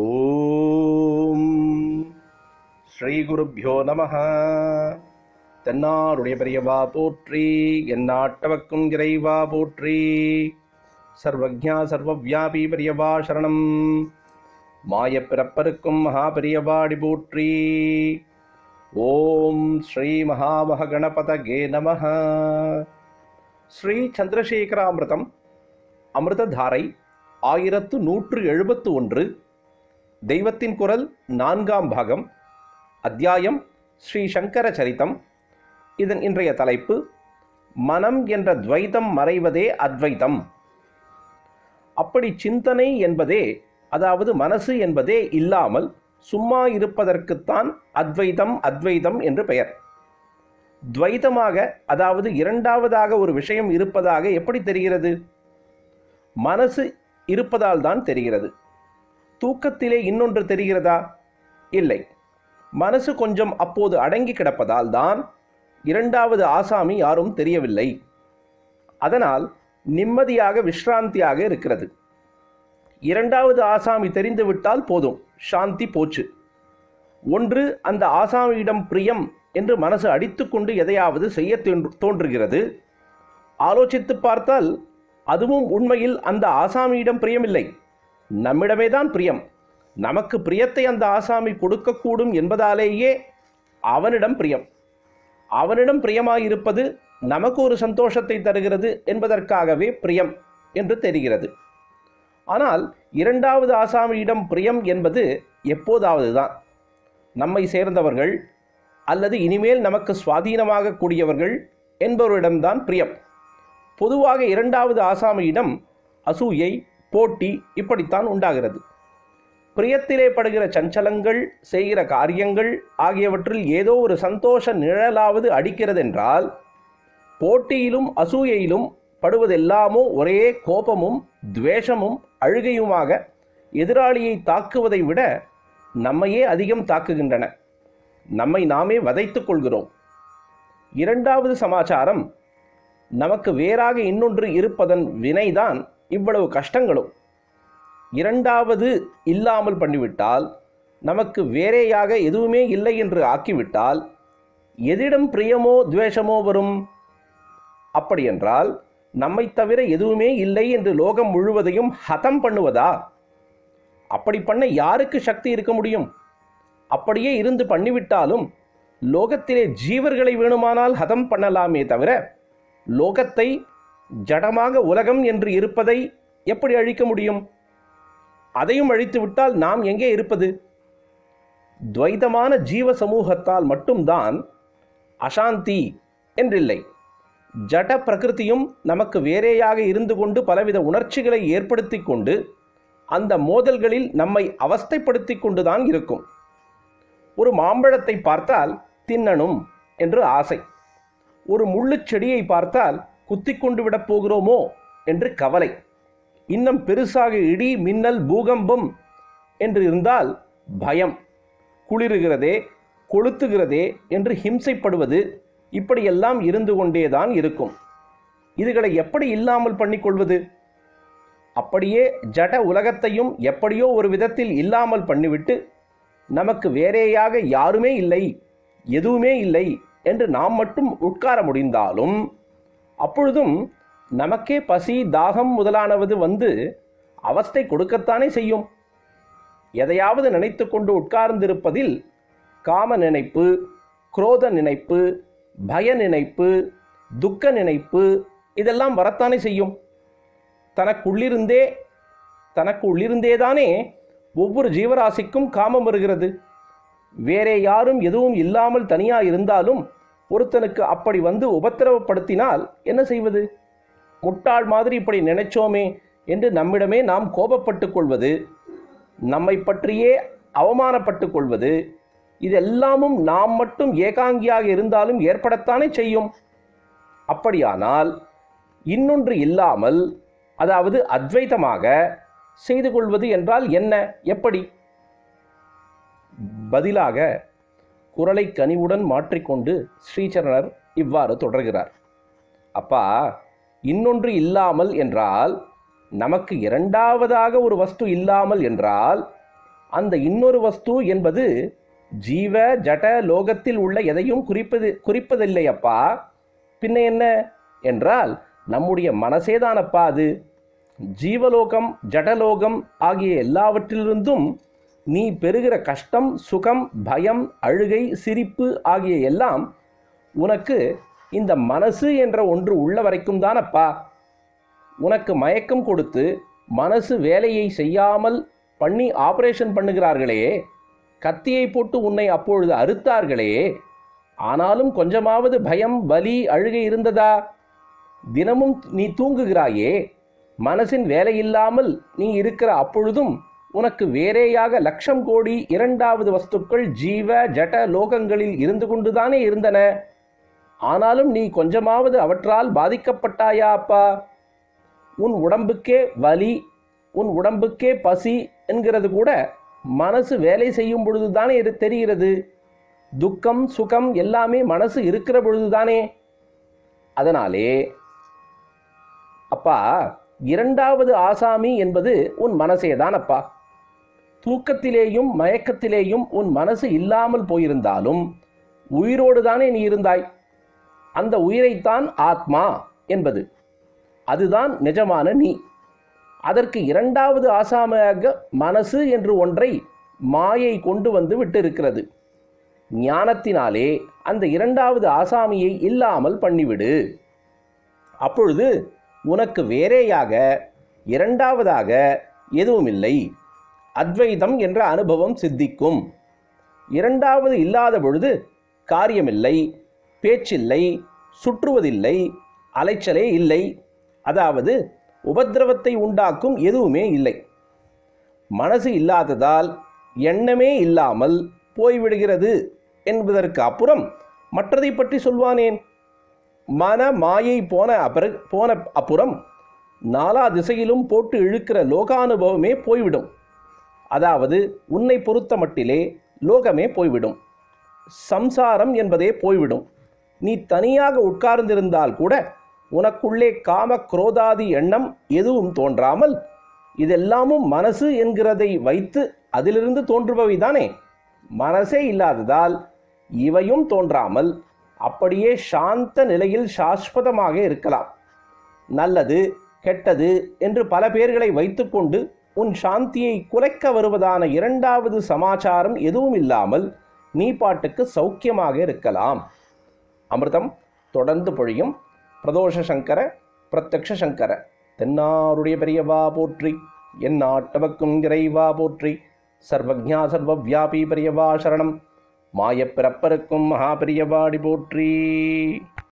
ஓம் ஸ்ரீ குருப்யோ நமஹ. தென்னாருடைய பெரியவா போற்றி, எந்நாட்டவர்க்கும் இறைவா போற்றி. சர்வஜ்ஞா சர்வவ்யாபி பெரியவா சரணம். மாயப் பிறப்பருக்கும் மகா பெரியவாடி போற்றி. ஓம் ஸ்ரீ மகாமக கணபதகே நமஹ. ஸ்ரீ சந்திரசேகராமிர்தம் அமிர்ததாரை 1171. தெய்வத்தின் குரல் 4ஆம் பாகம். அத்தியாயம் ஸ்ரீ சங்கர சரிதம். இதன் இன்றைய தலைப்பு மனம் என்ற துவைதம் மறைவதே அத்வைதம். அப்படி சிந்தனை என்பதே, அதாவது மனசு என்பதே இல்லாமல் சும்மா இருப்பதற்குத்தான் அத்வைதம் அத்வைதம் என்று பெயர். துவைதமாக, அதாவது இரண்டாவதாக ஒரு விஷயம் இருப்பதாக எப்படி தெரிகிறது? மனசு இருப்பதால் தான் தெரிகிறது. தூக்கத்திலே இன்னொன்று தெரிகிறதா? இல்லை. மனசு கொஞ்சம் அப்போது அடங்கி கிடப்பதால் தான் இரண்டாவது ஆசாமி யாரும் தெரியவில்லை. அதனால் நிம்மதியாக விஷ்ராந்தியாக இருக்கிறது. இரண்டாவது ஆசாமி தெரிந்துவிட்டால் போதும், சாந்தி போச்சு. ஒன்று அந்த ஆசாமியிடம் பிரியம் என்று மனசு அடித்துக்கொண்டு எதையாவது செய்ய தோன்றுகிறது. ஆலோசித்து பார்த்தால் அதுவும் உண்மையில் அந்த ஆசாமியிடம் பிரியமில்லை, நம்மிடமே தான் பிரியம். நமக்கு பிரியத்தை அந்த ஆசாமி கொடுக்கக்கூடும் என்பதாலேயே அவனிடம் பிரியம். அவனிடம் பிரியமாயிருப்பது நமக்கு ஒரு சந்தோஷத்தை தருகிறது என்பதற்காகவே பிரியம் என்று தெரிகிறது. ஆனால் இரண்டாவது ஆசாமியிடம் பிரியம் என்பது எப்போதாவது தான். நம்மை சேர்ந்தவர்கள் அல்லது இனிமேல் நமக்கு சுவாதீனமாக கூடியவர்கள் என்பவரிடம்தான் பிரியம். பொதுவாக இரண்டாவது ஆசாமியிடம் அசூயை, போட்டி இப்படித்தான் உண்டாகிறது. பிரியத்திலே படுகிற சஞ்சலங்கள், செய்கிற காரியங்கள் ஆகியவற்றில் ஏதோ ஒரு சந்தோஷ நிழலாவது அடிக்கிறதென்றால், போட்டியிலும் அசூயையிலும் படுவதெல்லாமோ ஒரே கோபமும் துவேஷமும் அழுகையுமாக எதிராளியை தாக்குவதை விட நம்மையே அதிகம் தாக்குகின்றன. நம்மை நாமே வதைத்துக் கொள்கிறோம். இரண்டாவது சமாச்சாரம், நமக்கு வேறாக இன்னொன்று இருப்பதன் வினைதான் இவ்வளவு கஷ்டங்களும். இரண்டாவது இல்லாமல் பண்ணிவிட்டால், நமக்கு வேறேயாக எதுவுமே இல்லை என்று ஆக்கிவிட்டால், எதிடம் பிரியமோ துவேஷமோ வரும்? அப்படியென்றால் நம்மை தவிர எதுவுமே இல்லை என்று லோகம் முழுவதையும் ஹதம் பண்ணுவதா? அப்படி பண்ண யாருக்கு சக்தி இருக்க முடியும்? அப்படியே இருந்து பண்ணிவிட்டாலும் லோகத்திலே ஜீவர்களை வேணுமானால் ஹதம் பண்ணலாமே தவிர, லோகத்தை, ஜடமாக உலகம் என்று இருப்பதை எப்படி அழிக்க முடியும்? அதையும் அழித்துவிட்டால் நாம் எங்கே இருப்பது? துவைதமான ஜீவ சமூகத்தால் மட்டும்தான் அசாந்தி என்றில்லை. ஜட பிரகிருதியும் நமக்கு வேறேயாக இருந்து கொண்டு பலவித உணர்ச்சிகளை ஏற்படுத்தி கொண்டு அந்த மோதல்களில் நம்மை அவஸ்தைப்படுத்தி கொண்டுதான் இருக்கும். ஒரு மாம்பழத்தை பார்த்தால் தின்னணும் என்று ஆசை. ஒரு முள்ளுச் செடியை பார்த்தால் குத்தி கொண்டு விடப் போகிறோமோ என்று கவலை. இன்னும் பெருசாக இடி, மின்னல், பூகம்பம் என்று இருந்தால் பயம். குளிருகிறதே, கொளுத்துகிறதே என்று ஹிம்சைப்படுவது, இப்படியெல்லாம் இருந்து கொண்டேதான் இருக்கும். இதுகளை எப்படி இல்லாமல் பண்ணிக்கொள்வது? அப்படியே ஜட உலகத்தையும் எப்படியோ ஒரு விதத்தில் இல்லாமல் பண்ணிவிட்டு, நமக்கு வேறேயாக யாருமே இல்லை, எதுவுமே இல்லை என்று நாம் மட்டும் உட்கார முடிந்தாலும், அப்பொழுதும் நமக்கே பசி, தாகம் முதலானவது வந்து அவஸ்தை கொடுக்கத்தானே செய்யும். எதையாவது நினைத்து கொண்டு உட்கார்ந்திருப்பதில் காம நினைப்பு, குரோத நினைப்பு, பய நினைப்பு, துக்க நினைப்பு இதெல்லாம் வரத்தானே செய்யும். தனக்குள்ளிருந்தேதானே ஒவ்வொரு ஜீவராசிக்கும் காமம் வருகிறது. வேறே யாரும் எதுவும் இல்லாமல் தனியாக இருந்தாலும் ஒருத்தனுக்கு அப்படி வந்து உபத்திரவப்படுத்தினால் என்ன செய்வது? முட்டாள் மாதிரி இப்படி நினைச்சோமே என்று நம்மிடமே நாம் கோபப்பட்டு கொள்வது, நம்மை பற்றியே அவமானப்பட்டு கொள்வது, இதெல்லாமும் நாம் மட்டும் ஏகாங்கியாக இருந்தாலும் ஏற்படத்தானே செய்யும். அப்படியானால் இன்னொன்று இல்லாமல், அதாவது அத்வைதமாக செய்து கொள்வது என்றால் என்ன, எப்படி? பதிலாக குரலை கனிவுடன் மாற்றிக்கொண்டு ஸ்ரீசரணர் இவ்வாறு தொடர்கிறார். அப்பா, இன்னொன்று இல்லாமல் என்றால், நமக்கு இரண்டாவதாக ஒரு வஸ்து இல்லாமல் என்றால், அந்த இன்னொரு வஸ்து என்பது ஜீவ ஜட லோகத்தில் உள்ள எதையும் குறிப்பதில்லை அப்பா. பின்ன என்ன என்றால் நம்முடைய மனசேதானப்பா அது. ஜீவலோகம் ஜடலோகம் ஆகிய எல்லாவற்றிலிருந்தும் நீ பெறுகிற கஷ்டம், சுகம், பயம், அழுகை, சிரிப்பு ஆகிய எல்லாம் உனக்கு இந்த மனசு என்ற ஒன்று உள்ள வரைக்கும் தானப்பா. உனக்கு மயக்கம் கொடுத்து மனசு வேலையை செய்யாமல் பண்ணி ஆபரேஷன் பண்ணுகிறார்களே, கத்தியை போட்டு உன்னை அப்பொழுது அறுத்தார்களே, ஆனாலும் கொஞ்சமாவது பயம், வலி, அழுகை இருந்ததா? தினமும் நீ தூங்குகிறாயே, மனசின் வேலையில்லாமல் நீ இருக்கிற அப்பொழுதும் உனக்கு வேறேயாக லட்சம் கோடி இரண்டாவது வஸ்துக்கள் ஜீவ ஜட லோகங்களில் இருந்து கொண்டுதானே இருந்தன. ஆனாலும் நீ கொஞ்சமாவது அவற்றால் பாதிக்கப்பட்டாயா அப்பா? உன் உடம்புக்கே வலி, உன் உடம்புக்கே பசி என்கிறது கூட மனசு வேலை செய்யும் பொழுதுதானே தெரிகிறது. துக்கம், சுகம் எல்லாமே மனசு இருக்கிற பொழுதுதானே. அதனாலே அப்பா, இரண்டாவது ஆசாமி என்பது உன் மனசேதான் அப்பா. தூக்கத்திலேயும் மயக்கத்திலேயும் உன் மனசு இல்லாமல் போயிருந்தாலும் உயிரோடு தானே நீ இருந்தாய். அந்த உயிரைத்தான் ஆத்மா என்பது. அதுதான் நிஜமான நீ. அதற்கு இரண்டாவது ஆசாமியாக மனசு என்று ஒன்றை மாயை கொண்டு வந்து விட்டிருக்கிறது. ஞானத்தினாலே அந்த இரண்டாவது ஆசாமியை இல்லாமல் பண்ணிவிடு. அப்பொழுது உனக்கு வேறேயாக இரண்டாவதாக எதுவுமில்லை. அத்வைதம் என்ற அனுபவம் சித்திக்கும். இரண்டாவது இல்லாத பொழுது காரியமில்லை, பேச்சில்லை, சுற்றுவதில்லை, அலைச்சலே இல்லை. அதாவது உபத்திரவத்தை உண்டாக்கும் எதுவுமே இல்லை. மனசு இல்லாததால் எண்ணமே இல்லாமல் போய்விடுகிறது என்பதற்கு அப்புறம் மற்றதை பற்றி சொல்வானேன்? மன மாயை போன அப்புறம் நாலா திசையிலும் போட்டு இழுக்கிற லோகானுபவமே போய்விடும். அதாவது உன்னை பொறுத்த மட்டிலே லோகமே போய்விடும். சம்சாரம் என்பதே போய்விடும். நீ தனியாக உட்கார்ந்திருந்தால் கூட உனக்குள்ளே காம குரோதாதி எண்ணம் எதுவும் தோன்றாமல், இதெல்லாமும் மனசு என்கிறதை வைத்து அதிலிருந்து தோன்றுபவை தானே. மனசே இல்லாததால் இவையும் தோன்றாமல் அப்படியே சாந்த நிலையில் சாஸ்வதமாக இருக்கலாம். நல்லது கெட்டது என்று பல பேர்களை வைத்துக்கொண்டு உன் சாந்தியை குலைக்க வருவதான இரண்டாவது சமாச்சாரம் எதுவும் இல்லாமல் நீ பாட்டுக்கு சௌக்கியமாக இருக்கலாம். அமிர்தம் தொடர்ந்து பொழியும். பிரதோஷ சங்கர பிரத்யக்ஷ சங்கர தென்னாருடைய பெரியவா போற்றி, என் நாட்டவர்க்கும் இறைவா போற்றி, சர்வஜா சர்வவியாபி பெரியவா சரணம், மாயப்பிறப்பருக்கும் மகா பெரியவாடி போற்றி.